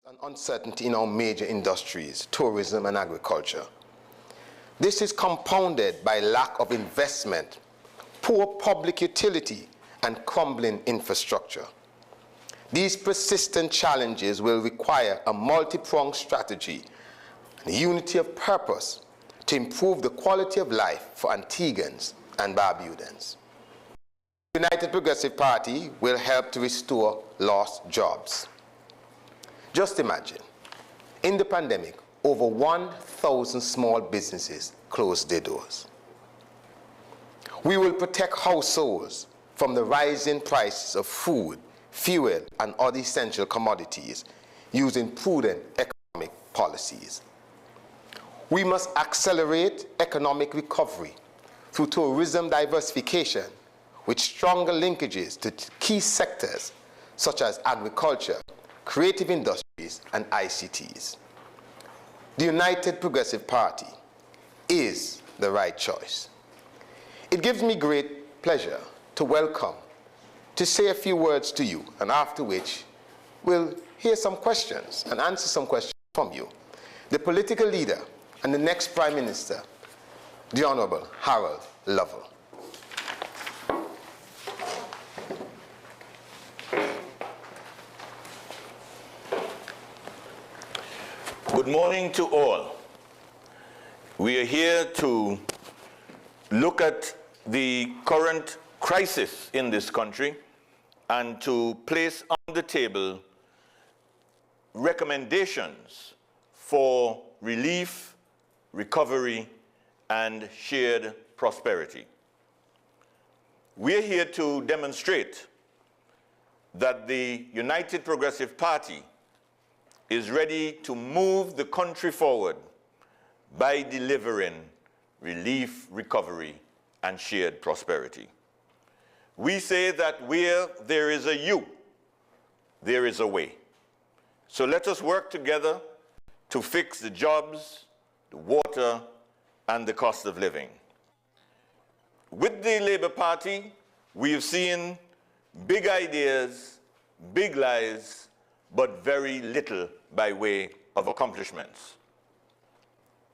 and uncertainty in our major industries, tourism and agriculture. This is compounded by lack of investment, poor public utility, and crumbling infrastructure. These persistent challenges will require a multi-pronged strategy and unity of purpose to improve the quality of life for Antiguans and Barbudans. The United Progressive Party will help to restore lost jobs. Just imagine, in the pandemic, over 1,000 small businesses closed their doors. We will protect households from the rising prices of food, fuel, and other essential commodities using prudent economic policies. We must accelerate economic recovery through tourism diversification with stronger linkages to key sectors such as agriculture, creative industries, and ICTs. The United Progressive Party is the right choice. It gives me great pleasure to welcome, to say a few words to you, and after which we'll hear some questions and answer some questions from you. The political leader and the next Prime Minister, the Honorable Harold Lovell. Good morning to all. We are here to look at the current crisis in this country and to place on the table recommendations for relief, recovery, and shared prosperity. We're here to demonstrate that the United Progressive Party is ready to move the country forward by delivering relief, recovery, and shared prosperity. We say that where there is a you, there is a way. So let us work together to fix the jobs, the water, and the cost of living. With the Labour Party, we've seen big ideas, big lies, but very little by way of accomplishments.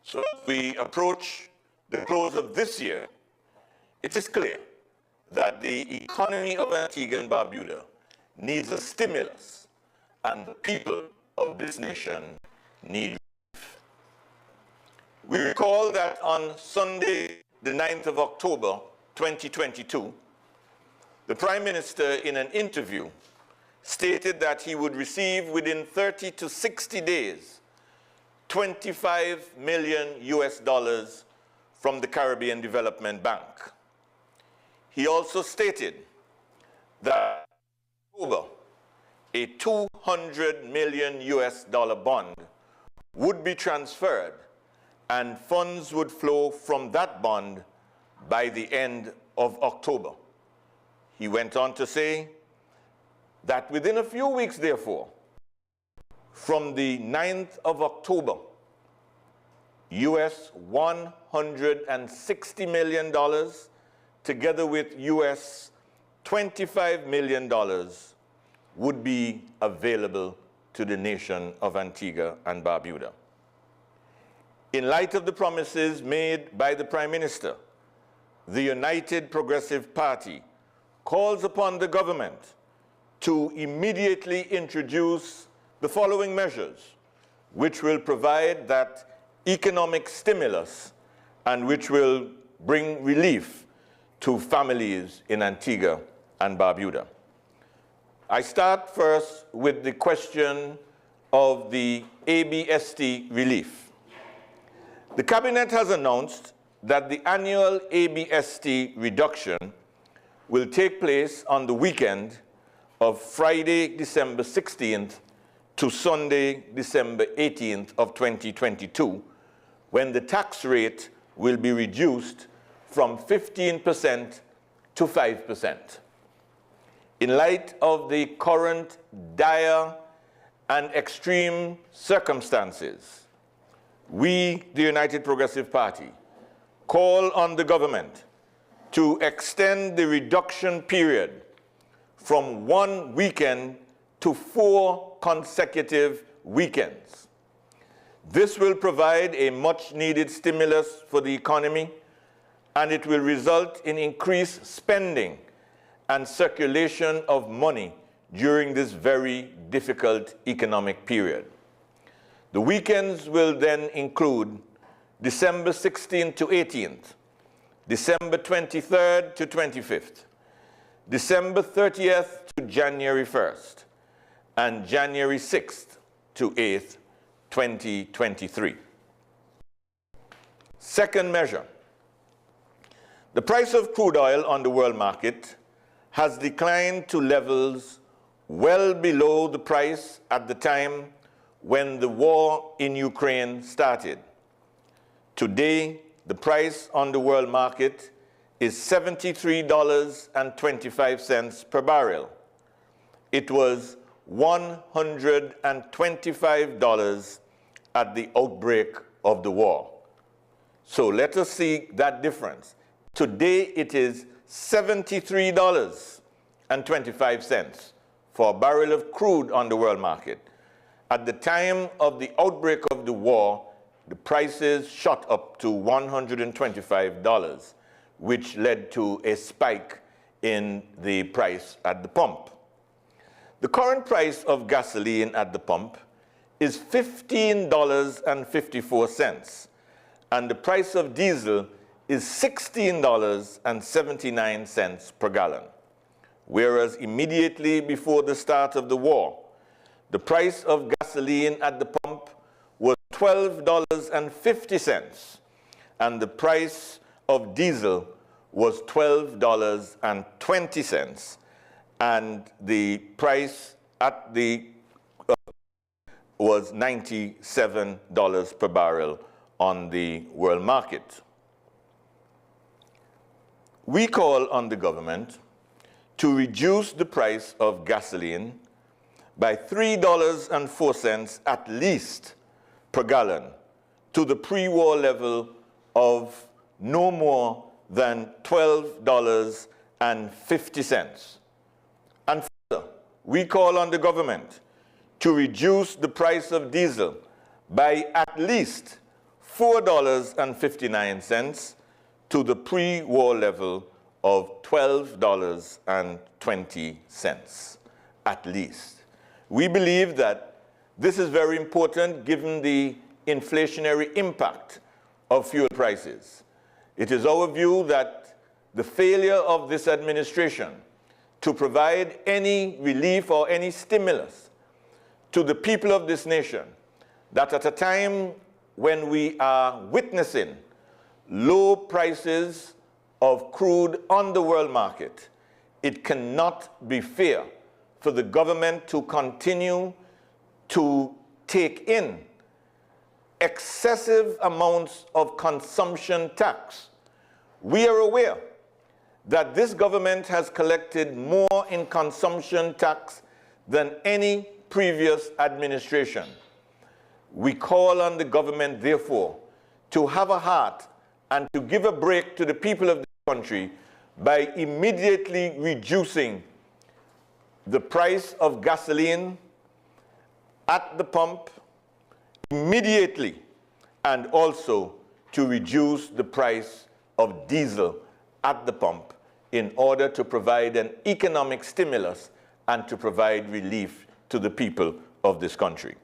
So as we approach the close of this year, it is clear that the economy of Antigua and Barbuda needs a stimulus, and the people of this nation need relief. We recall that on Sunday, the 9th of October, 2022, the Prime Minister, in an interview, stated that he would receive within 30 to 60 days $25 million from the Caribbean Development Bank. He also stated that in October, a $200 million bond would be transferred and funds would flow from that bond by the end of October. He went on to say that within a few weeks, therefore, from the 9th of October, US $160 million together with US $25 million would be available to the nation of Antigua and Barbuda. In light of the promises made by the Prime Minister, the United Progressive Party calls upon the government to immediately introduce the following measures, which will provide that economic stimulus and which will bring relief to families in Antigua and Barbuda. I start first with the question of the ABST relief. The Cabinet has announced that the annual ABST reduction will take place on the weekend of Friday, December 16th to Sunday, December 18th of 2022, when the tax rate will be reduced from 15% to 5%. In light of the current dire and extreme circumstances, we, the United Progressive Party, call on the government to extend the reduction period from 1 weekend to 4 consecutive weekends. This will provide a much-needed stimulus for the economy, and it will result in increased spending and circulation of money during this very difficult economic period. The weekends will then include December 16th to 18th, December 23rd to 25th, December 30th to January 1st, and January 6th to 8th, 2023. Second measure. The price of crude oil on the world market has declined to levels well below the price at the time when the war in Ukraine started. Today, the price on the world market is $73.25 per barrel. It was $125 at the outbreak of the war. So let us see that difference. Today it is $73.25 for a barrel of crude on the world market. At the time of the outbreak of the war, the prices shot up to $125, which led to a spike in the price at the pump. The current price of gasoline at the pump is $15.54, and the price of diesel is $16.79 per gallon. Whereas immediately before the start of the war, the price of gasoline at the pump was $12.50, and the price of diesel was $12.20, and the price at the was $97 per barrel on the world market. We call on the government to reduce the price of gasoline by $3.04 at least per gallon to the pre-war level of no more than $12.50. And further, we call on the government to reduce the price of diesel by at least $4.59 to the pre-war level of $12.20, at least. We believe that this is very important given the inflationary impact of fuel prices. It is our view that the failure of this administration to provide any relief or any stimulus to the people of this nation, that at a time when we are witnessing low prices of crude on the world market, it cannot be fair for the government to continue to take in excessive amounts of consumption tax. We are aware that this government has collected more in consumption tax than any previous administration. We call on the government, therefore, to have a heart and to give a break to the people of this country by immediately reducing the price of gasoline at the pump immediately, and also to reduce the price of diesel at the pump in order to provide an economic stimulus and to provide relief to the people of this country.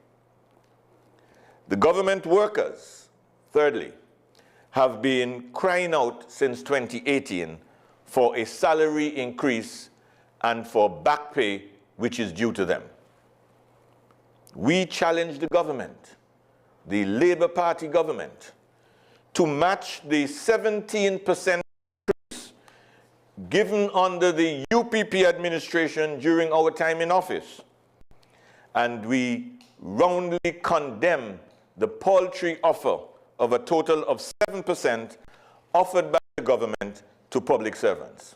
The government workers, thirdly, have been crying out since 2018 for a salary increase and for back pay which is due to them. We challenge the government, the Labour Party government, to match the 17% increase given under the UPP administration during our time in office. And we roundly condemn the paltry offer of a total of 7% offered by the government to public servants.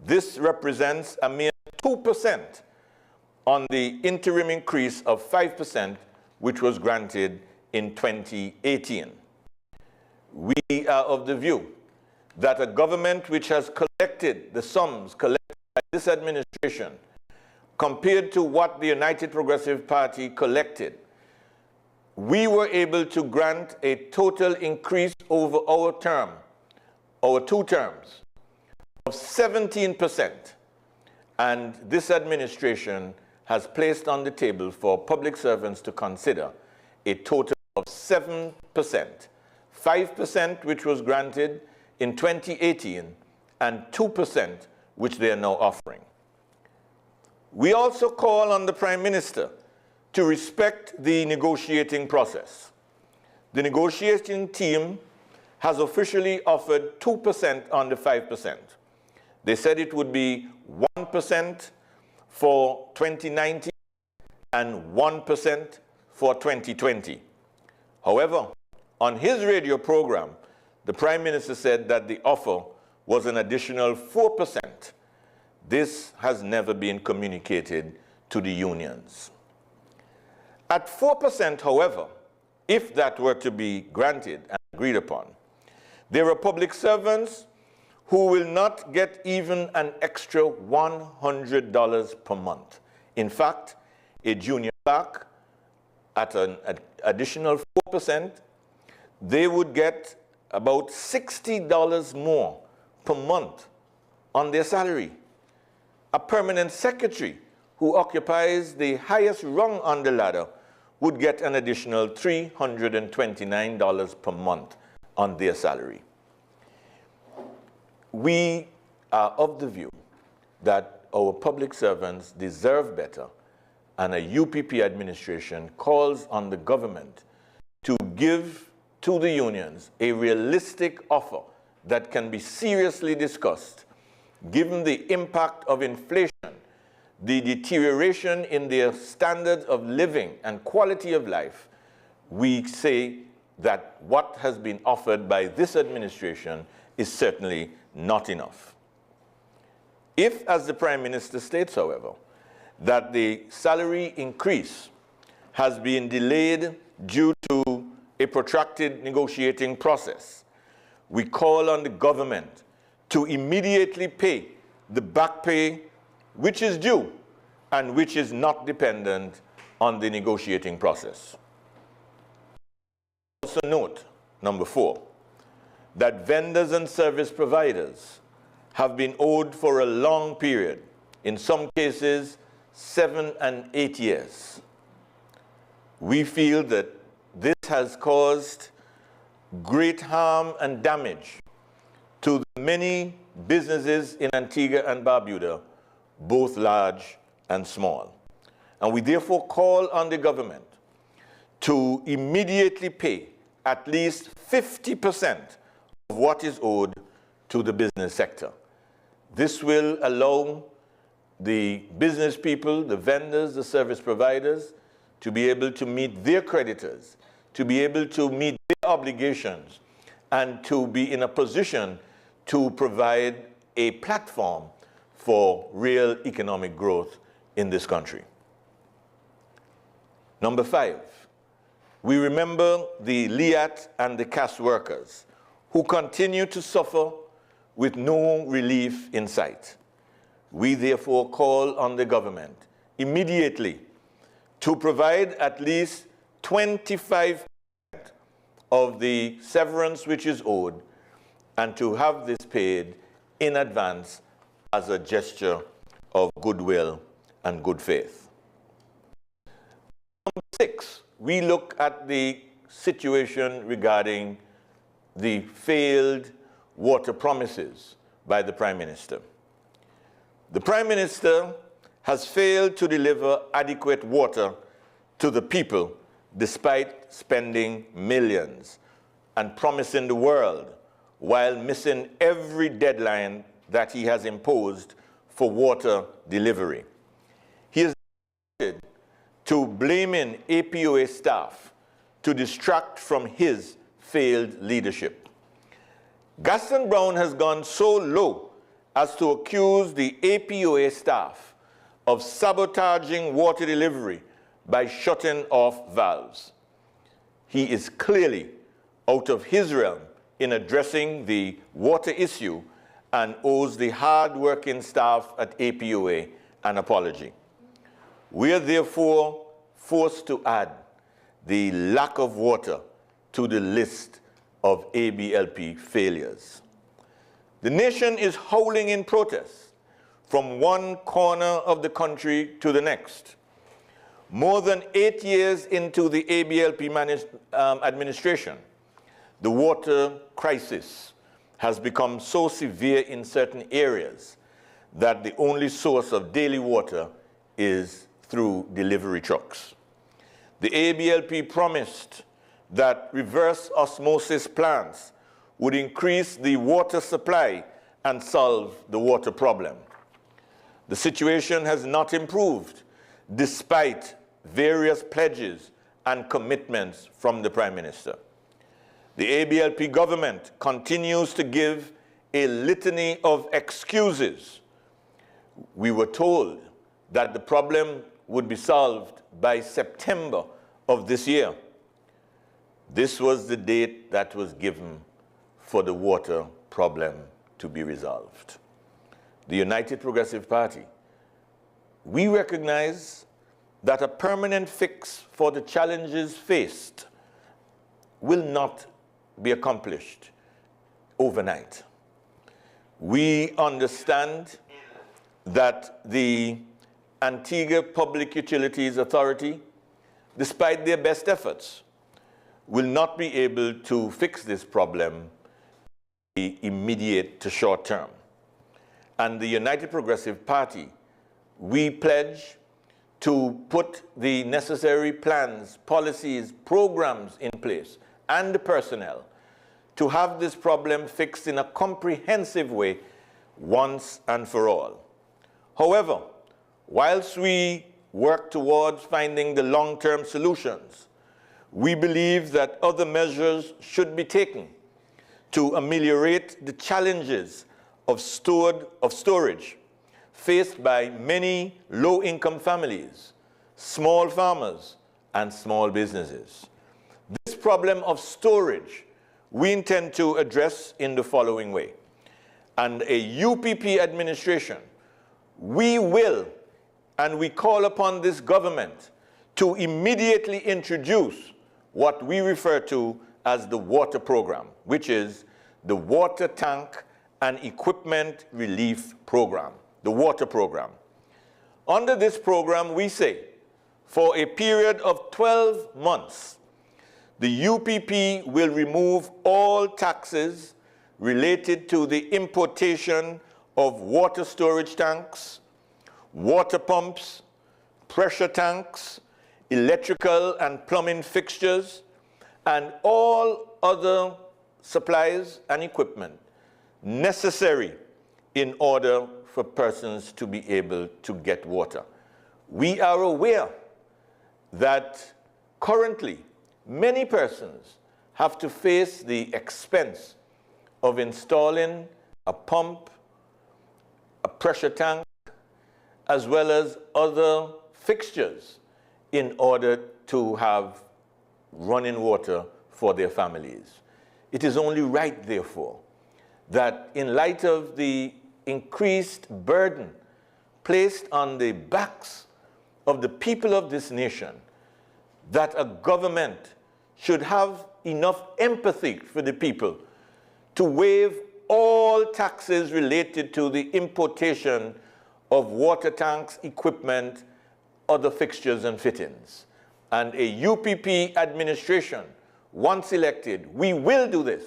This represents a mere 2% on the interim increase of 5% which was granted in 2018. We are of the view that a government which has collected the sums collected by this administration compared to what the United Progressive Party collected we were able to grant a total increase over our 2 terms, of 17%. And this administration has placed on the table for public servants to consider a total of 7%, 5% which was granted in 2018, and 2% which they are now offering. We also call on the Prime Minister to respect the negotiating process. The negotiating team has officially offered 2% on the 5%. They said it would be 1% for 2019 and 1% for 2020. However, on his radio program, the Prime Minister said that the offer was an additional 4%. This has never been communicated to the unions. At 4%, however, if that were to be granted and agreed upon, there are public servants who will not get even an extra $100 per month. In fact, a junior clerk at an additional 4%, they would get about $60 more per month on their salary. A permanent secretary who occupies the highest rung on the ladder would get an additional $329 per month on their salary. We are of the view that our public servants deserve better, and a UPP administration calls on the government to give to the unions a realistic offer that can be seriously discussed, given the impact of inflation, the deterioration in their standards of living and quality of life. We say that what has been offered by this administration is certainly not enough. If, as the Prime Minister states, however, that the salary increase has been delayed due to a protracted negotiating process, we call on the government to immediately pay the back pay which is due and which is not dependent on the negotiating process. Also note, number 4, that vendors and service providers have been owed for a long period, in some cases 7 and 8 years. We feel that this has caused great harm and damage to the many businesses in Antigua and Barbuda, both large and small. And we therefore call on the government to immediately pay at least 50% of what is owed to the business sector. This will allow the business people, the vendors, the service providers, to be able to meet their creditors, to be able to meet their obligations, and to be in a position to provide a platform for real economic growth in this country. Number 5, we remember the LIAT and the CAS workers who continue to suffer with no relief in sight. We therefore call on the government immediately to provide at least 25% of the severance which is owed, and to have this paid in advance as a gesture of goodwill and good faith. Number 6, we look at the situation regarding the failed water promises by the Prime Minister. The Prime Minister has failed to deliver adequate water to the people despite spending millions and promising the world, while missing every deadline that he has imposed for water delivery. He has decided to blaming APOA staff to distract from his failed leadership. Gaston Brown has gone so low as to accuse the APOA staff of sabotaging water delivery by shutting off valves. He is clearly out of his realm in addressing the water issue and owes the hard-working staff at APOA an apology. We are therefore forced to add the lack of water to the list of ABLP failures. The nation is howling in protest from one corner of the country to the next. More than 8 years into the ABLP administration, the water crisis has become so severe in certain areas that the only source of daily water is through delivery trucks. The ABLP promised that reverse osmosis plants would increase the water supply and solve the water problem. The situation has not improved despite various pledges and commitments from the Prime Minister. The ABLP government continues to give a litany of excuses. We were told that the problem would be solved by September of this year. This was the date that was given for the water problem to be resolved. The United Progressive Party, we recognize that a permanent fix for the challenges faced will not be accomplished overnight. We understand that the Antigua Public Utilities Authority, despite their best efforts, will not be able to fix this problem immediate to short term. And the United Progressive Party, we pledge to put the necessary plans, policies, programs in place, and the personnel to have this problem fixed in a comprehensive way once and for all. However, whilst we work towards finding the long-term solutions, we believe that other measures should be taken to ameliorate the challenges of storage faced by many low-income families, small farmers, and small businesses. This problem of storage we intend to address in the following way. And a UPP administration, we will, and we call upon this government to immediately introduce what we refer to as the water program, which is the water tank and equipment relief program, the water program. Under this program, we say, for a period of 12 months, the UPP will remove all taxes related to the importation of water storage tanks, water pumps, pressure tanks, electrical and plumbing fixtures, and all other supplies and equipment necessary in order for persons to be able to get water. We are aware that currently many persons have to face the expense of installing a pump, a pressure tank, as well as other fixtures in order to have running water for their families. It is only right, therefore, that in light of the increased burden placed on the backs of the people of this nation, that a government should have enough empathy for the people to waive all taxes related to the importation of water tanks, equipment, other fixtures and fittings. And a UPP administration, once elected, we will do this.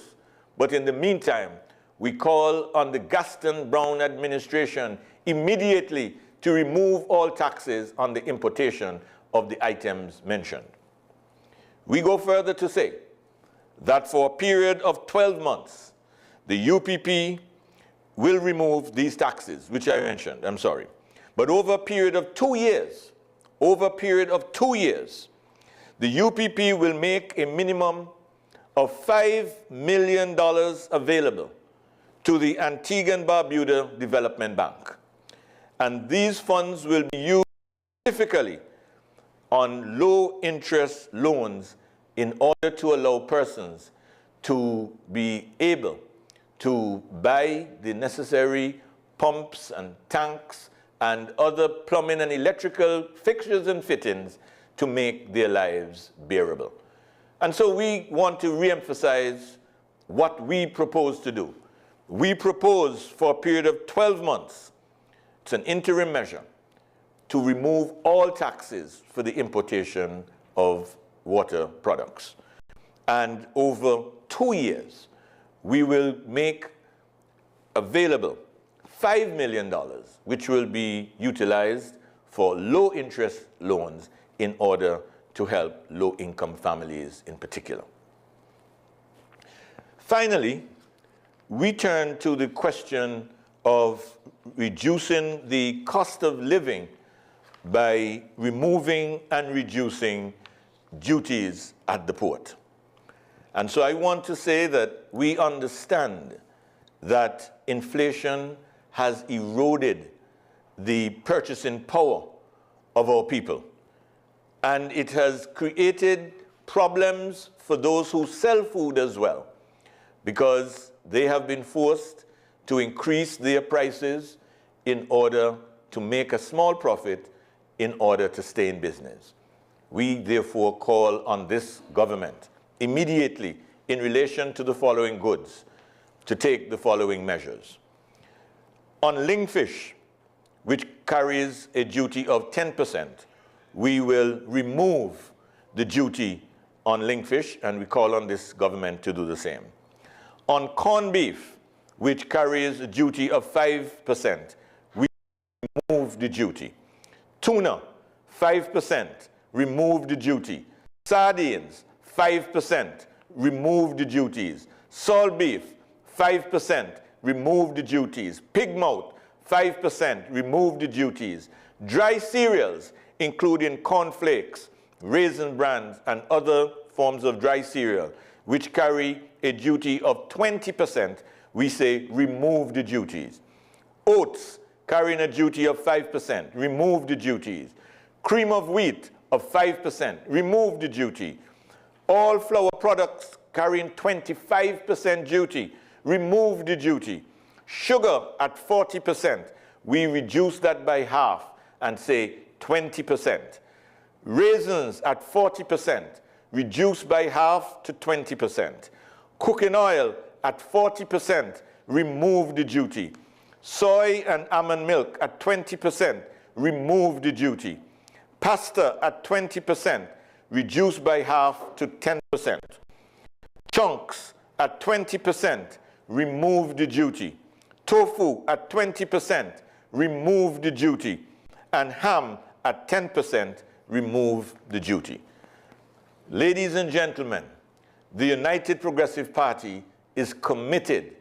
But in the meantime, we call on the Gaston Brown administration immediately to remove all taxes on the importation of the items mentioned. We go further to say that for a period of 12 months, the UPP will remove these taxes, which I mentioned, I'm sorry. But over a period of 2 years, the UPP will make a minimum of $5 million available to the Antigua and Barbuda Development Bank. And these funds will be used specifically on low-interest loans in order to allow persons to be able to buy the necessary pumps and tanks and other plumbing and electrical fixtures and fittings to make their lives bearable. And so we want to re-emphasize what we propose to do. We propose for a period of 12 months, it's an interim measure, to remove all taxes for the importation of water products. And over 2 years, we will make available $5 million, which will be utilized for low-interest loans in order to help low-income families in particular. Finally, we turn to the question of reducing the cost of living by removing and reducing duties at the port. And so I want to say that we understand that inflation has eroded the purchasing power of our people. And it has created problems for those who sell food as well, because they have been forced to increase their prices in order to make a small profit in order to stay in business. We therefore call on this government immediately in relation to the following goods to take the following measures. On lingfish, which carries a duty of 10%, we will remove the duty on lingfish, and we call on this government to do the same. On corned beef, which carries a duty of 5%, we remove the duty. Tuna, 5%, remove the duty. Sardines, 5%, remove the duties. Salt beef, 5%, remove the duties. Pig mouth, 5%, remove the duties. Dry cereals, including corn flakes, raisin bran, and other forms of dry cereal, which carry a duty of 20%, we say remove the duties. Oats, carrying a duty of 5%, remove the duties. Cream of wheat of 5%, remove the duty. All flour products carrying 25% duty, remove the duty. Sugar at 40%, we reduce that by half and say 20%. Raisins at 40%, reduced by half to 20%. Cooking oil at 40%, remove the duty. Soy and almond milk at 20%, remove the duty. Pasta at 20%, reduced by half to 10%. Chunks at 20%, remove the duty. Tofu at 20%, remove the duty. And ham at 10%, remove the duty. Ladies and gentlemen, the United Progressive Party is committed.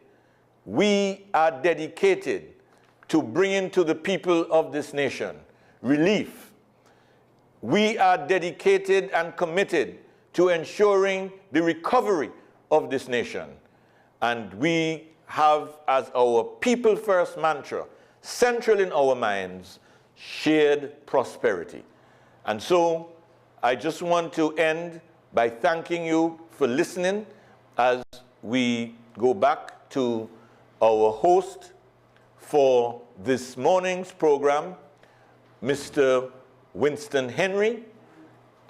We are dedicated to bringing to the people of this nation relief. We are dedicated and committed to ensuring the recovery of this nation. And we have as our people first mantra, central in our minds, shared prosperity. And so I just want to end by thanking you for listening as we go back to our host for this morning's program, Mr. Winston Henry.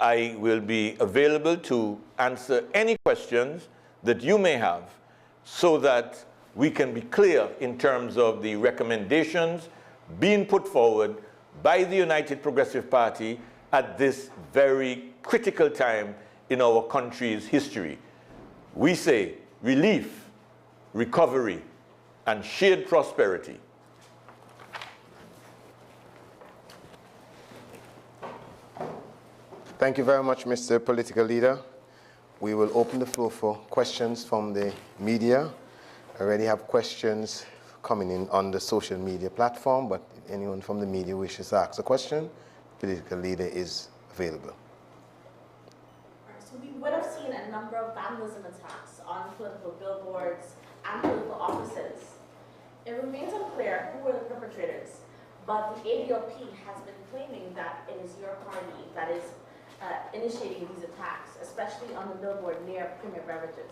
I will be available to answer any questions that you may have so that we can be clear in terms of the recommendations being put forward by the United Progressive Party at this very critical time in our country's history. We say relief, recovery, and shared prosperity. Thank you very much, Mr. Political Leader. We will open the floor for questions from the media. I already have questions coming in on the social media platform, but if anyone from the media wishes to ask a question, Political Leader is available. So we would have seen a number of vandalism attacks on political billboards and political offices. It remains unclear who were the perpetrators, but the ADLP has been claiming that it is your party that is initiating these attacks, especially on the billboard near Premier Beverages.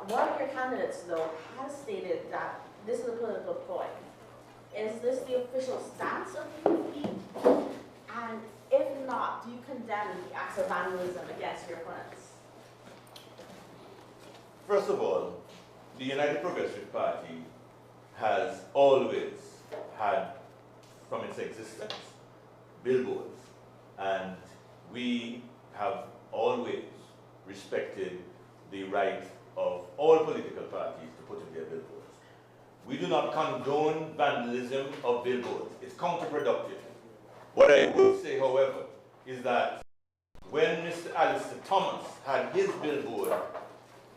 One of your candidates, though, has stated that this is a political ploy. Is this the official stance of the UPP? And if if not, do you condemn the acts of vandalism against your opponents? First of all, the United Progressive Party has always had, from its existence, billboards, and we have always respected the right of all political parties to put in their billboards. We do not condone vandalism of billboards. It's counterproductive. What I will say, however, is that when Mr. Alistair Thomas had his billboard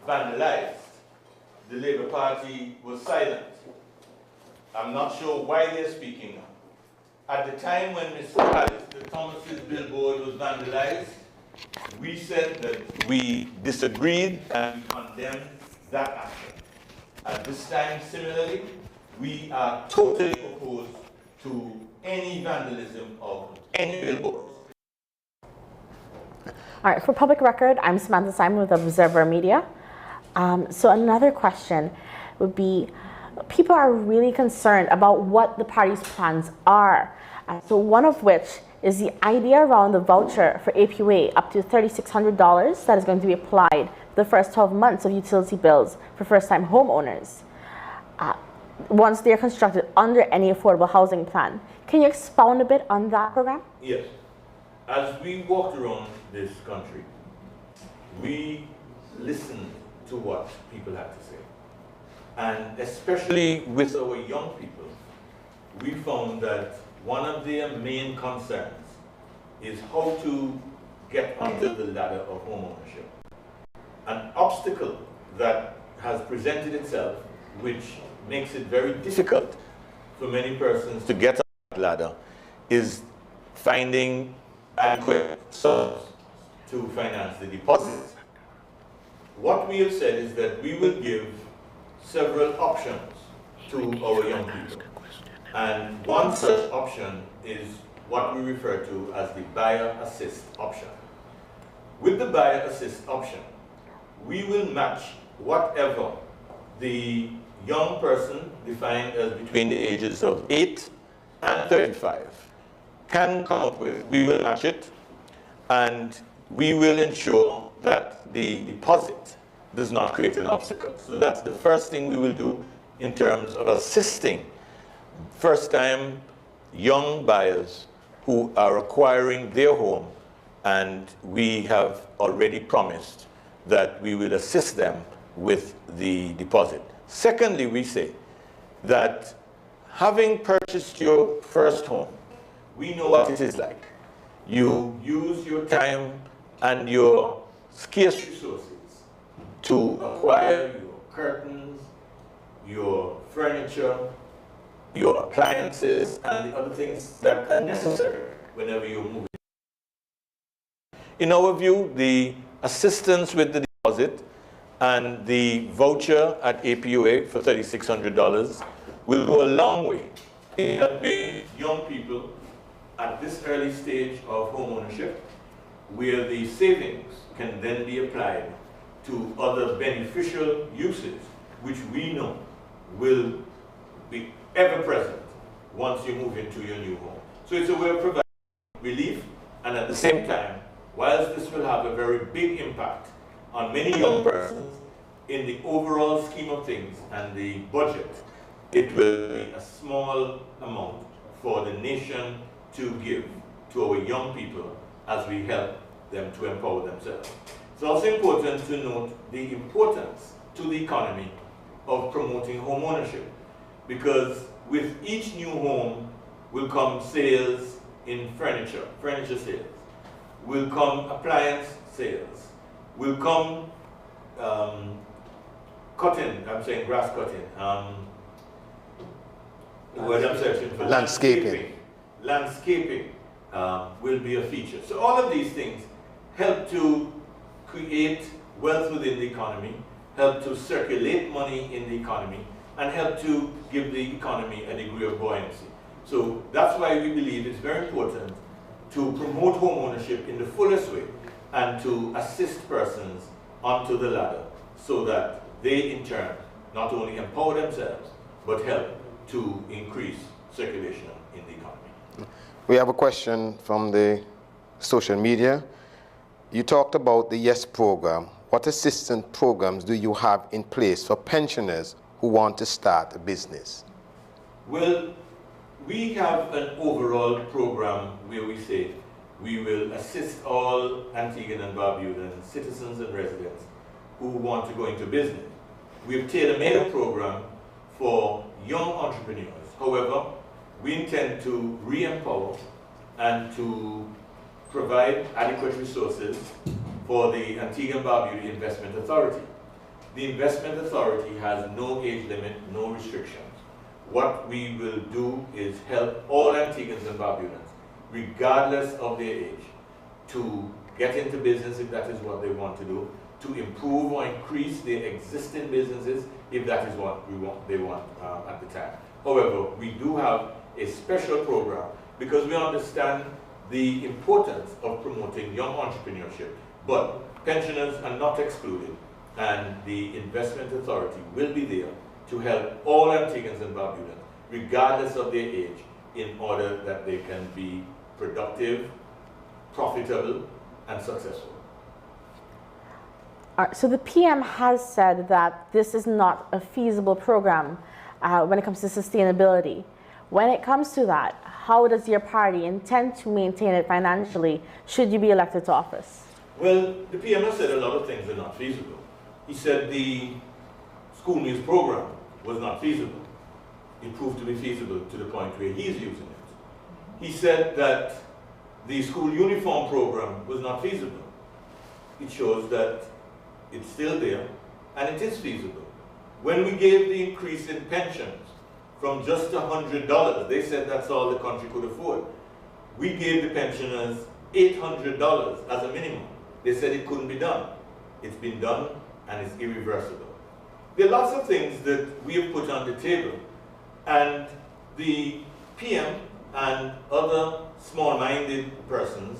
vandalized, the Labour Party was silent. I'm not sure why they're speaking now. At the time when Mr. Alistair Thomas's billboard was vandalized, we said that we disagreed and we condemned that action. At this time, similarly, we are totally opposed to any vandalism of any billboards. All right, for public record, I'm Samantha Simon with Observer Media. So another question would be, people are really concerned about what the party's plans are. So one of which is the idea around the voucher for APUA up to $3,600 that is going to be applied for the first 12 months of utility bills for first-time homeowners once they're constructed under any affordable housing plan. Can you expound a bit on that program? Yes. As we walked around this country, we listened to what people had to say. And especially with our young people, we found that one of their main concerns is how to get onto the ladder of homeownership. An obstacle that has presented itself, which makes it very difficult for many persons to get on that ladder, is finding adequate sources to finance the deposits. What we have said is that we will give several options to our young people. And one such option is what we refer to as the buyer assist option. With the buyer assist option, we will match whatever the young person, defined as between the ages of 8 and 35, can come up with. We will match it, and we will ensure that the deposit does not create an obstacle. So that's the first thing we will do in terms of assisting first-time young buyers who are acquiring their home, and we have already promised that we will assist them with the deposit. Secondly, we say that having purchased your first home, we know what it is like. You use your time and your scarce resources to acquire your curtains, your furniture, your appliances, and the other things that are necessary whenever you're moving. In our view, the assistance with the deposit and the voucher at APUA for $3,600 will go a long way in helping young people at this early stage of homeownership, where the savings can then be applied to other beneficial uses, which we know will be ever present once you move into your new home. So it's a way of providing relief, and at the same time, whilst this will have a very big impact on many young persons, in the overall scheme of things and the budget, it will be a small amount for the nation to give to our young people as we help them to empower themselves. It's also important to note the importance to the economy of promoting home ownership, because with each new home will come sales in furniture sales, will come appliance sales, will come grass cutting, the word I'm searching for, landscaping will be a feature. So all of these things help to create wealth within the economy, help to circulate money in the economy, and help to give the economy a degree of buoyancy. So that's why we believe it's very important to promote home ownership in the fullest way and to assist persons onto the ladder so that they in turn not only empower themselves but help to increase circulation in the economy. We have a question from the social media. You talked about the YES program. What assistance programs do you have in place for pensioners who want to start a business? Well, we have an overall program where we say we will assist all Antiguan and Barbudan citizens and residents who want to go into business. We've tailor-made a program for young entrepreneurs. However, we intend to re-empower and to provide adequate resources for the Antigua and Barbuda Investment Authority. The Investment Authority has no age limit, no restrictions. What we will do is help all Antiguans and Barbudans, regardless of their age, to get into business if that is what they want to do, to improve or increase their existing businesses if that is what they want at the time. However, we do have a special program because we understand the importance of promoting young entrepreneurship, but pensioners are not excluded, and the Investment Authority will be there to help all Antiguans and Barbudans, regardless of their age, in order that they can be productive, profitable, and successful. All right, so the PM has said that this is not a feasible program when it comes to sustainability. When it comes to that, how does your party intend to maintain it financially should you be elected to office? Well, the PM has said a lot of things are not feasible. He said the school meals program was not feasible. It proved to be feasible to the point where he's using it. He said that the school uniform program was not feasible. It shows that it's still there and it is feasible. When we gave the increase in pensions from just $100, they said that's all the country could afford. We gave the pensioners $800 as a minimum. They said it couldn't be done. It's been done and it's irreversible. There are lots of things that we have put on the table, and the PM and other small-minded persons,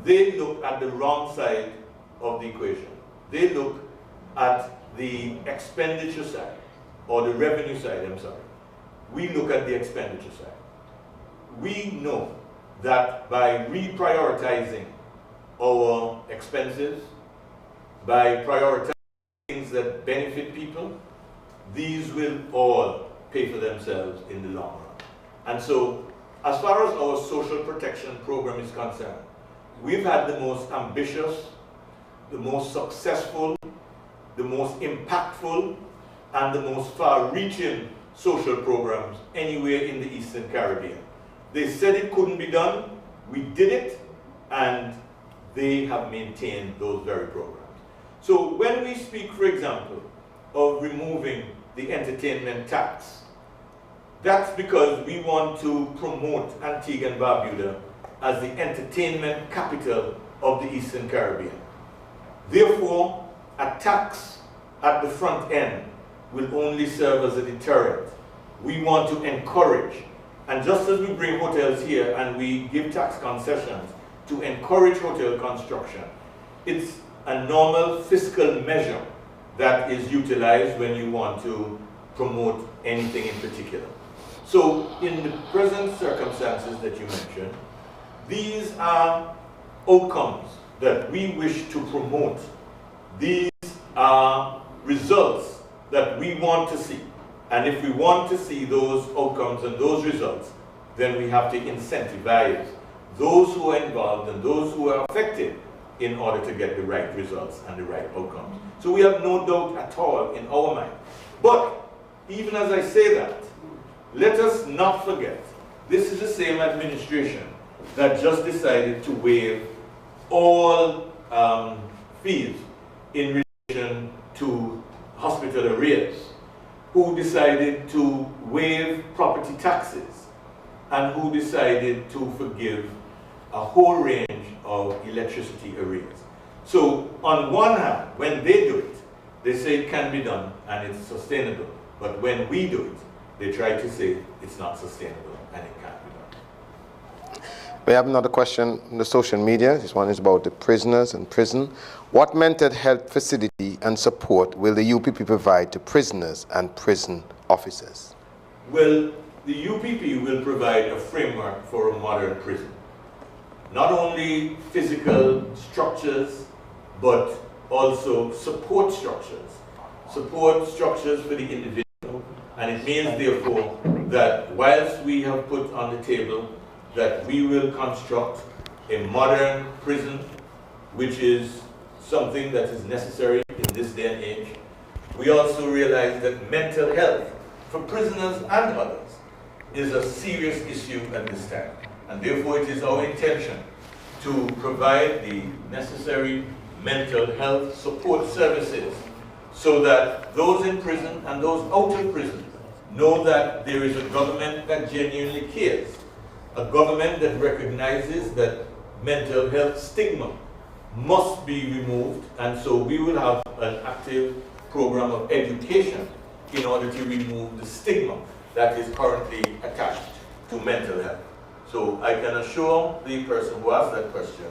they look at the wrong side of the equation. They look at the expenditure side, or the revenue side, I'm sorry. We look at the expenditure side. We know that by reprioritizing our expenses, by prioritizing things that benefit people, these will all pay for themselves in the long run. And so, as far as our social protection program is concerned, we've had the most ambitious, the most successful, the most impactful, and the most far-reaching social programs anywhere in the Eastern Caribbean. They said it couldn't be done, we did it, and they have maintained those very programs. So when we speak, for example, of removing the entertainment tax, that's because we want to promote Antigua and Barbuda as the entertainment capital of the Eastern Caribbean. Therefore, a tax at the front end will only serve as a deterrent. We want to encourage, and just as we bring hotels here and we give tax concessions to encourage hotel construction, it's a normal fiscal measure that is utilized when you want to promote anything in particular. So in the present circumstances that you mentioned, these are outcomes that we wish to promote. These are results that we want to see. And if we want to see those outcomes and those results, then we have to incentivize those who are involved and those who are affected in order to get the right results and the right outcomes. So we have no doubt at all in our mind. But even as I say that, let us not forget, this is the same administration that just decided to waive all fees in relation to hospital arrears, who decided to waive property taxes, and who decided to forgive a whole range of electricity arrears. So on one hand, when they do it, they say it can be done and it's sustainable. But when we do it, they try to say it's not sustainable and it can't be done. We have another question on the social media. This one is about the prisoners and prison. What mental health facility and support will the UPP provide to prisoners and prison officers? Well, the UPP will provide a framework for a modern prison. not only physical structures, but also support structures. Support structures for the individual. And it means, therefore, that whilst we have put on the table that we will construct a modern prison, which is something that is necessary in this day and age, we also realize that mental health for prisoners and others is a serious issue at this time. And therefore it is our intention to provide the necessary mental health support services so that those in prison and those out of prison know that there is a government that genuinely cares, a government that recognizes that mental health stigma must be removed, and so we will have an active program of education in order to remove the stigma that is currently attached to mental health. So I can assure the person who asked that question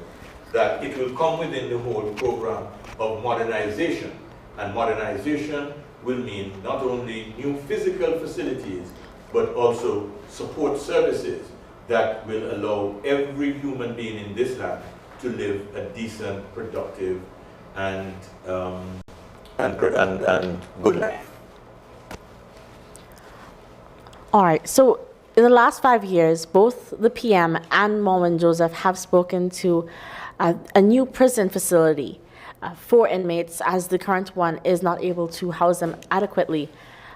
that it will come within the whole program of modernization, and modernization will mean not only new physical facilities, but also support services that will allow every human being in this land to live a decent, productive, and good life. All right, so in the last 5 years, both the PM and Mormon Joseph have spoken to a new prison facility for inmates, as the current one is not able to house them adequately,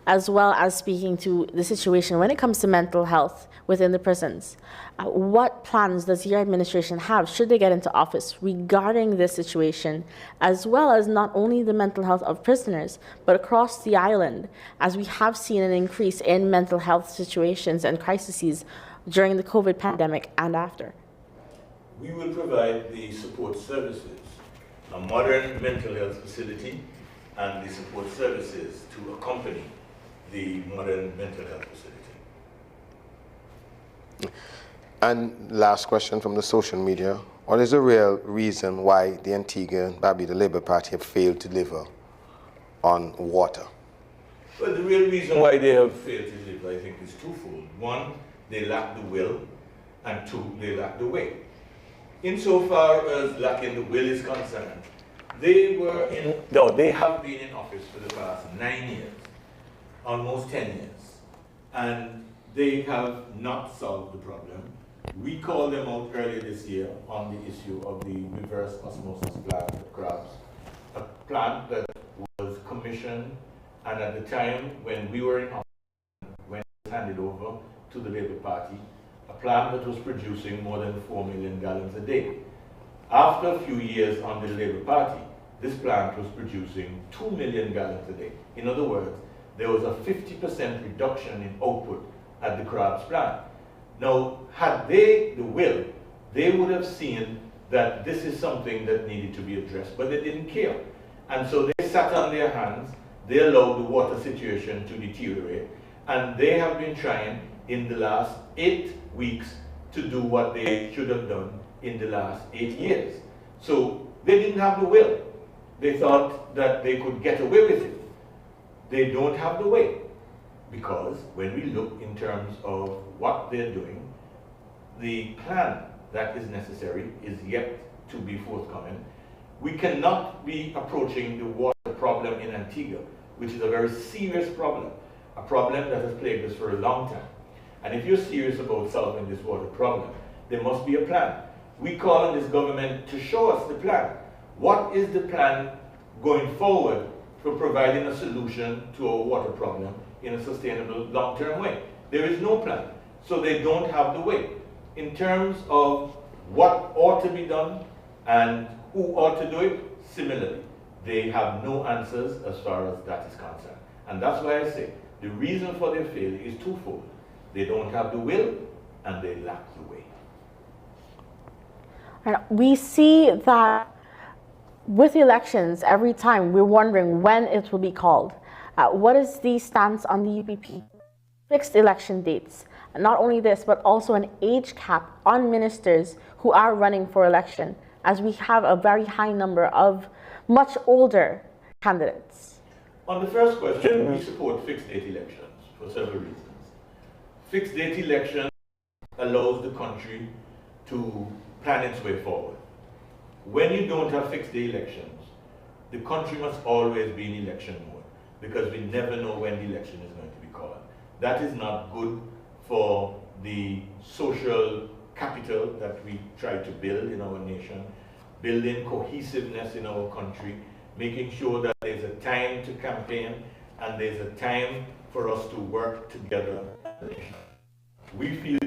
as well as speaking to the situation when it comes to mental health within the prisons. What plans does your administration have, should they get into office, regarding this situation, as well as not only the mental health of prisoners, but across the island, as we have seen an increase in mental health situations and crises during the COVID pandemic and after? We will provide the support services, a modern mental health facility, and the support services to accompany the modern mental health facility. And last question from the social media. What is the real reason why the Antigua and Barbuda Labour Party have failed to deliver on water? Well, the real reason why they have failed to deliver, I think, is twofold. One, they lack the will, and two, they lack the way. Insofar as lacking the will is concerned, they have been in office for the past 9 years, almost 10 years, and they have not solved the problem. We called them out earlier this year on the issue of the reverse osmosis plant at Crabs, a plant that was commissioned, and at the time when we were in office, when it was handed over to the Labour Party, a plant that was producing more than 4 million gallons a day. After a few years under the Labour Party, this plant was producing 2 million gallons a day. In other words, there was a 50% reduction in output at the Crabs plant. Now, had they the will, they would have seen that this is something that needed to be addressed, but they didn't care. And so they sat on their hands, they allowed the water situation to deteriorate, and they have been trying in the last 8 weeks to do what they should have done in the last 8 years. So they didn't have the will. They thought that they could get away with it. They don't have the way, because when we look in terms of what they're doing, the plan that is necessary is yet to be forthcoming. We cannot be approaching the water problem in Antigua, which is a very serious problem, a problem that has plagued us for a long time. And if you're serious about solving this water problem, there must be a plan. We call on this government to show us the plan. What is the plan going forward for providing a solution to our water problem in a sustainable, long-term way? There is no plan, so they don't have the way. In terms of what ought to be done and who ought to do it, similarly, they have no answers as far as that is concerned. And that's why I say the reason for their failure is twofold. They don't have the will, and they lack the way. We see that with elections, every time we're wondering when it will be called. What is the stance on the UPP? Fixed election dates. And not only this, but also an age cap on ministers who are running for election, as we have a very high number of much older candidates. On the first question, we support fixed date elections for several reasons. Fixed date election allows the country to plan its way forward. When you don't have fixed day elections, the country must always be in election mode because we never know when the election is going to be called. That is not good for the social capital that we try to build in our nation, building cohesiveness in our country, making sure that there's a time to campaign and there's a time for us to work together as a nation. We feel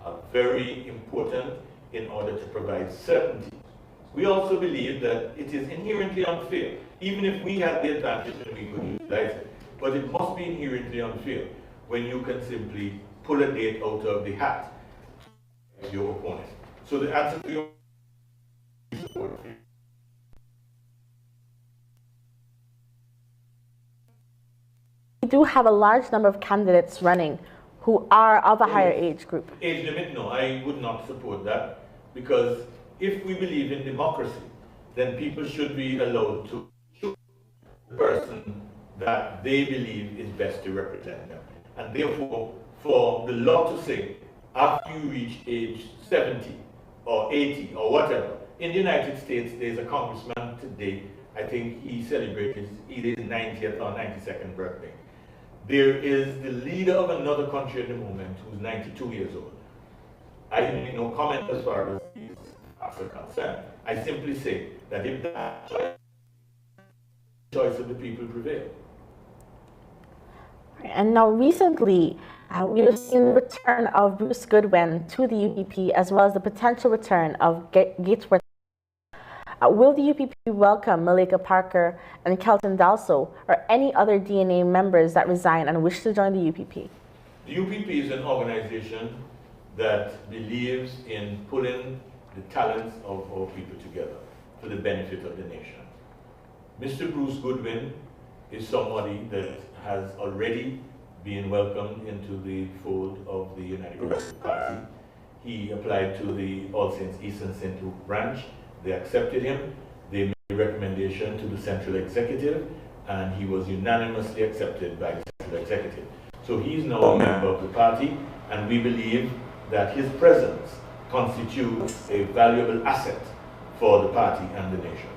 are very important in order to provide certainty. We also believe that it is inherently unfair, even if we had the advantage and we could utilize it, but it must be inherently unfair when you can simply pull a date out of the hat of your opponent. So the answer to your We do have a large number of candidates running who are of a higher age group. Age limit, no, I would not support that, because if we believe in democracy, then people should be allowed to choose the person that they believe is best to represent them. And therefore, for the law to say, after you reach age 70 or 80 or whatever, in the United States, there's a congressman today, I think he celebrated either his 90th or 92nd birthday. There is the leader of another country at the moment who's 92 years old. I make no comment as far as Africa is concerned. I simply say that if the choice of the people prevail. And now recently, we have seen the return of Bruce Goodwin to the UPP, as well as the potential return of Gatesworth. Will the UPP welcome Malika Parker and Kelton Dalso, or any other DNA members that resign and wish to join the UPP? The UPP is an organization that believes in pulling the talents of our people together for the benefit of the nation. Mr. Bruce Goodwin is somebody that has already been welcomed into the fold of the United Progressive Party. He applied to the All Saints Eastern St. Luke branch. They accepted him. They made a recommendation to the Central Executive, and he was unanimously accepted by the Central Executive. So he's now a member of the party, and we believe that his presence constitutes a valuable asset for the party and the nation.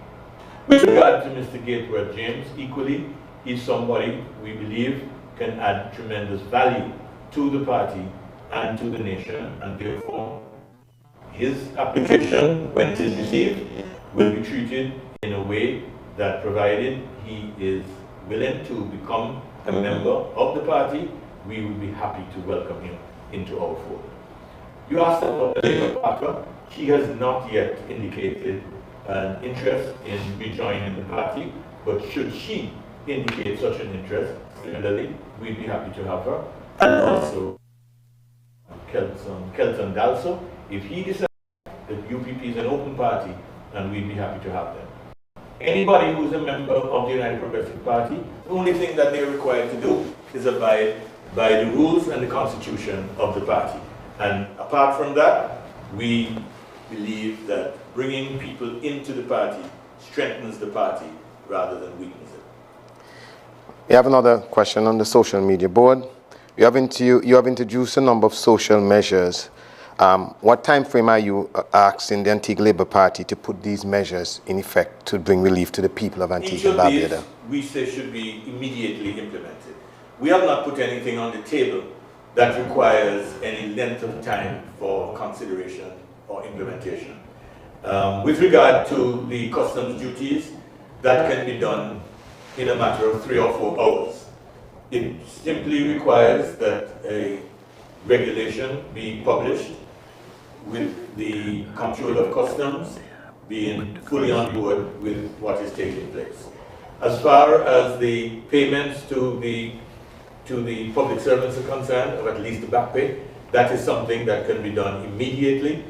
With regard to Mr. Gatesworth James, equally, he's somebody we believe can add tremendous value to the party and to the nation, and therefore his application, when it is received, will be treated in a way that, provided he is willing to become a member of the party, we will be happy to welcome him into our fold. You asked about Malika Parker. She has not yet indicated an interest in rejoining the party, but should she indicate such an interest, similarly, we'd be happy to have her. And also Kelton Dalso, if he decides that UPP is an open party, then we'd be happy to have them. Anybody who's a member of the United Progressive Party, the only thing that they're required to do is abide by the rules and the constitution of the party. And apart from that, we believe that bringing people into the party strengthens the party rather than weakens it. We have another question on the social media board. You have introduced a number of social measures. What time frame are you asking the Antigua Labour Party to put these measures in effect to bring relief to the people of Antigua and Barbuda? Each of these, we say, should be immediately implemented. We have not put anything on the table that requires any length of time for consideration or implementation. With regard to the customs duties, that can be done in a matter of 3 or 4 hours. It simply requires that a regulation be published with the Comptroller of Customs being fully on board with what is taking place. As far as the payments to the public servants are concerned, or at least the back pay, that is something that can be done immediately.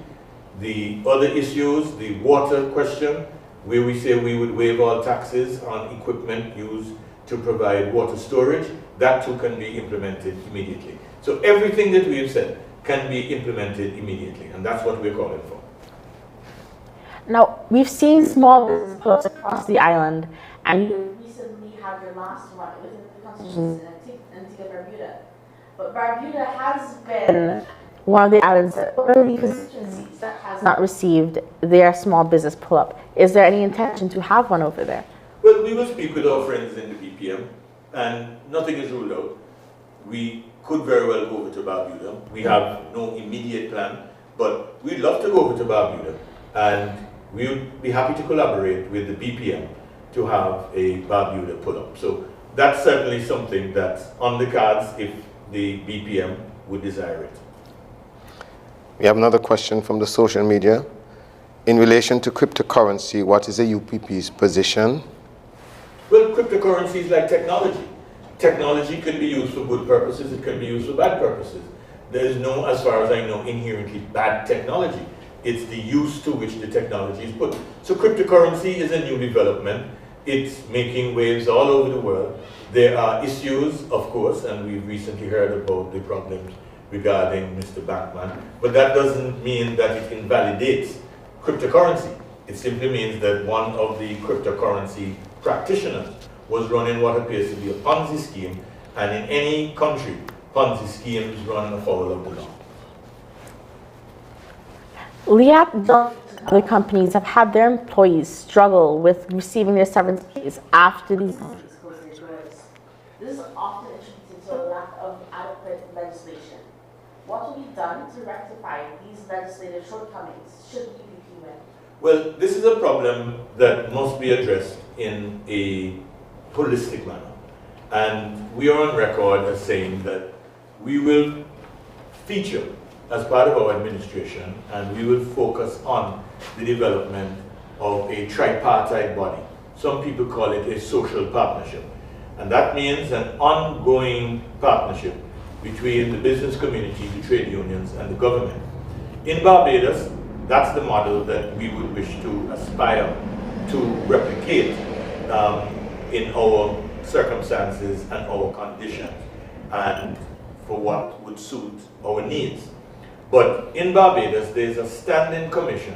The other issues, the water question, where we say we would waive all taxes on equipment used to provide water storage, that too can be implemented immediately. So everything that we have said can be implemented immediately, and that's what we're calling for. Now, we've seen small business pull-ups across the island, and you recently had your last one within the constitution in Antigua and Barbuda. But Barbuda has been one of the items that one of the constituencies that has not received their small business pull-up. Is there any intention to have one over there? Well, we will speak with our friends in the BPM, and nothing is ruled out. We could very well go over to Barbuda. We have no immediate plan, but we'd love to go over to Barbuda, and we would be happy to collaborate with the BPM to have a Barbuda pull-up. So that's certainly something that's on the cards if the BPM would desire it. We have another question from the social media. In relation to cryptocurrency, what is the UPP's position? Well, cryptocurrency is like technology. Technology can be used for good purposes, it can be used for bad purposes. There is no, as far as I know, inherently bad technology. It's the use to which the technology is put. So cryptocurrency is a new development. It's making waves all over the world. There are issues, of course, and we've recently heard about the problems regarding Mr. Bankman, but that doesn't mean that it invalidates cryptocurrency. It simply means that one of the cryptocurrency practitioners was running what appears to be a Ponzi scheme, and in any country, Ponzi schemes run afoul of the law. Liat and other companies have had their employees struggle with receiving their severance pays after these companies close their doors. This is often attributed to a lack of adequate legislation. What will be done to rectify these legislative shortcomings should the UPP win? Well, this is a problem that must be addressed in a holistic manner. And we are on record as saying that we will feature as part of our administration, and we will focus on the development of a tripartite body. Some people call it a social partnership. And that means an ongoing partnership between the business community, the trade unions, and the government. In Barbados, that's the model that we would wish to aspire to replicate in our circumstances and our conditions, and for what would suit our needs. But in Barbados, there's a standing commission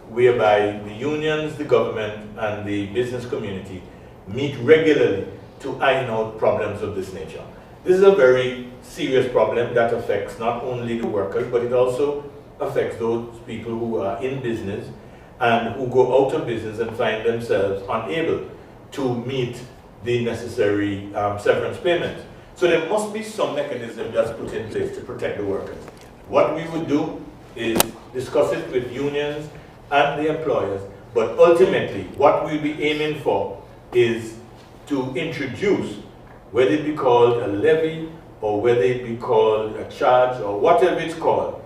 whereby the unions, the government, and the business community meet regularly to iron out problems of this nature. This is a very serious problem that affects not only the workers, but it also affects those people who are in business and who go out of business and find themselves unable to meet the necessary severance payments. So there must be some mechanism that's put in place to protect the workers. What we would do is discuss it with unions and the employers, but ultimately what we'll be aiming for is to introduce, whether it be called a levy or whether it be called a charge or whatever it's called,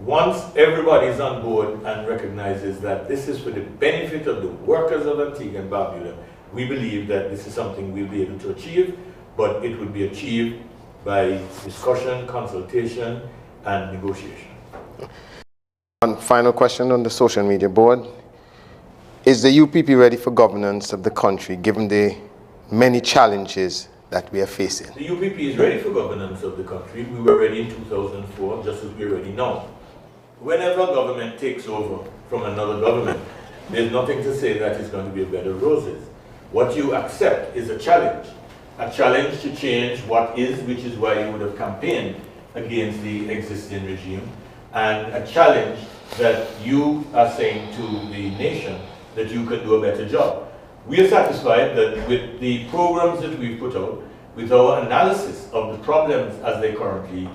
once everybody's on board and recognizes that this is for the benefit of the workers of Antigua and Barbuda, we believe that this is something we'll be able to achieve, but it would be achieved by discussion, consultation, and negotiation. One final question on the social media board. Is the UPP ready for governance of the country given the many challenges that we are facing? The UPP is ready for governance of the country. We were ready in 2004, just as we're ready now. Whenever government takes over from another government, there's nothing to say that it's going to be a bed of roses. What you accept is a challenge to change what is, which is why you would have campaigned against the existing regime, and a challenge that you are saying to the nation that you can do a better job. We are satisfied that with the programs that we've put out, with our analysis of the problems as they currently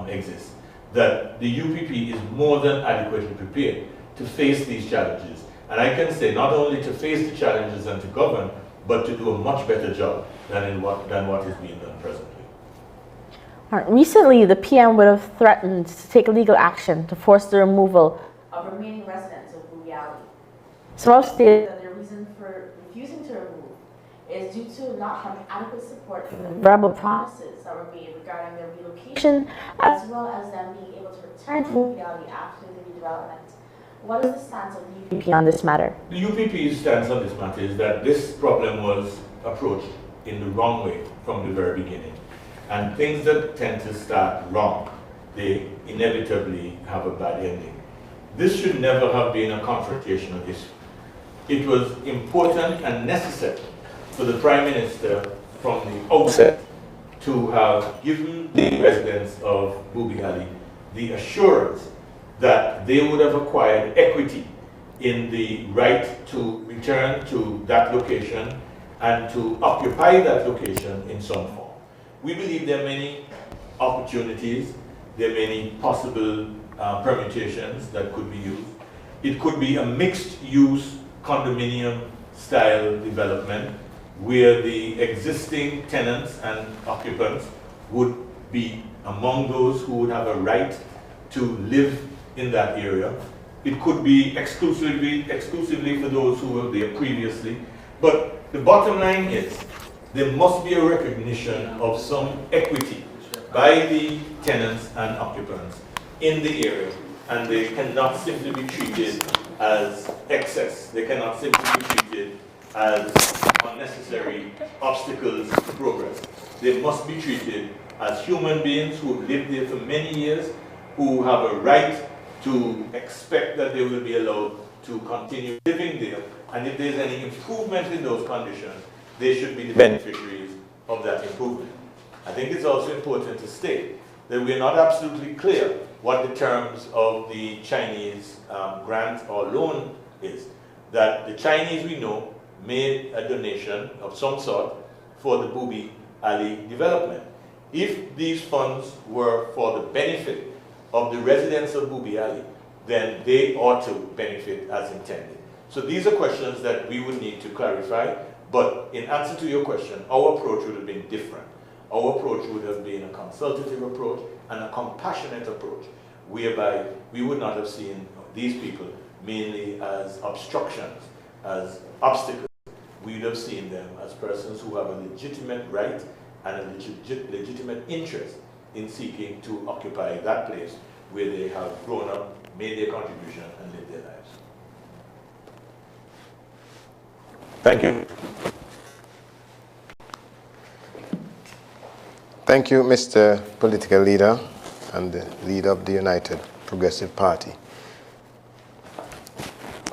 exist, that the UPP is more than adequately prepared to face these challenges. And I can say not only to face the challenges and to govern, but to do a much better job than what is being done presently. Recently, the PM would have threatened to take legal action to force the removal of remaining residents of Bubi Ali. Some have stated that their reason for refusing to remove is due to not having adequate support for the verbal promises that were made regarding their relocation, as well as them being able to return to Bubi Ali after the redevelopment. What is the stance of the UPP on this matter? The UPP's stance on this matter is that this problem was approached in the wrong way from the very beginning. And things that tend to start wrong, they inevitably have a bad ending. This should never have been a confrontational issue. It was important and necessary for the Prime Minister from the outset to have given the residents of Bubi Ali the assurance that they would have acquired equity in the right to return to that location and to occupy that location in some form. We believe there are many opportunities, there are many possible permutations that could be used. It could be a mixed-use condominium style development where the existing tenants and occupants would be among those who would have a right to live in that area. It could be exclusively for those who were there previously. But the bottom line is there must be a recognition of some equity by the tenants and occupants in the area, and they cannot simply be treated as excess. They cannot simply be treated as unnecessary obstacles to progress. They must be treated as human beings who have lived there for many years, who have a right to expect that they will be allowed to continue living there, and if there's any improvement in those conditions, they should be the beneficiaries of that improvement. I think it's also important to state that we are not absolutely clear what the terms of the Chinese grant or loan is. That the Chinese, we know, made a donation of some sort for the Booby Alley development. If these funds were for the benefit of the residents of Booby Alley, then they ought to benefit as intended. So these are questions that we would need to clarify, but in answer to your question, our approach would have been different. Our approach would have been a consultative approach and a compassionate approach, whereby we would not have seen these people mainly as obstructions, as obstacles. We would have seen them as persons who have a legitimate right and a legitimate interest in seeking to occupy that place where they have grown up, made their contribution, and lived their lives. Thank you. Thank you, Mr. Political Leader and the leader of the United Progressive Party.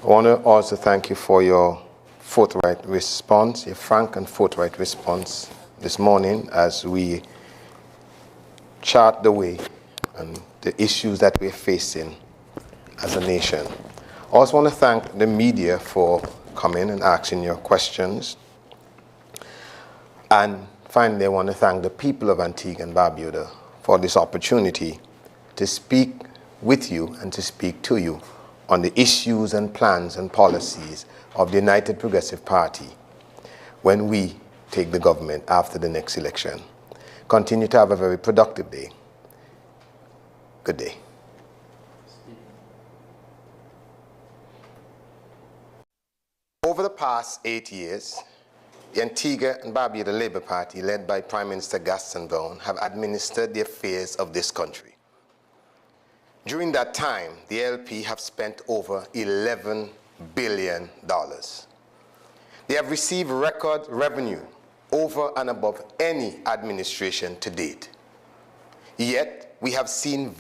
I want to also thank you for your forthright response, your frank and forthright response this morning as we chart the way and the issues that we're facing as a nation. I also want to thank the media for coming and asking your questions. And finally, I want to thank the people of Antigua and Barbuda for this opportunity to speak with you and to speak to you on the issues and plans and policies of the United Progressive Party when we take the government after the next election. Continue to have a very productive day. Good day. Over the past 8 years, the Antigua and Barbuda Labour Party, led by Prime Minister Gaston Brown, have administered the affairs of this country. During that time, the LP have spent over $11 billion. They have received record revenue over and above any administration to date. Yet, we have seen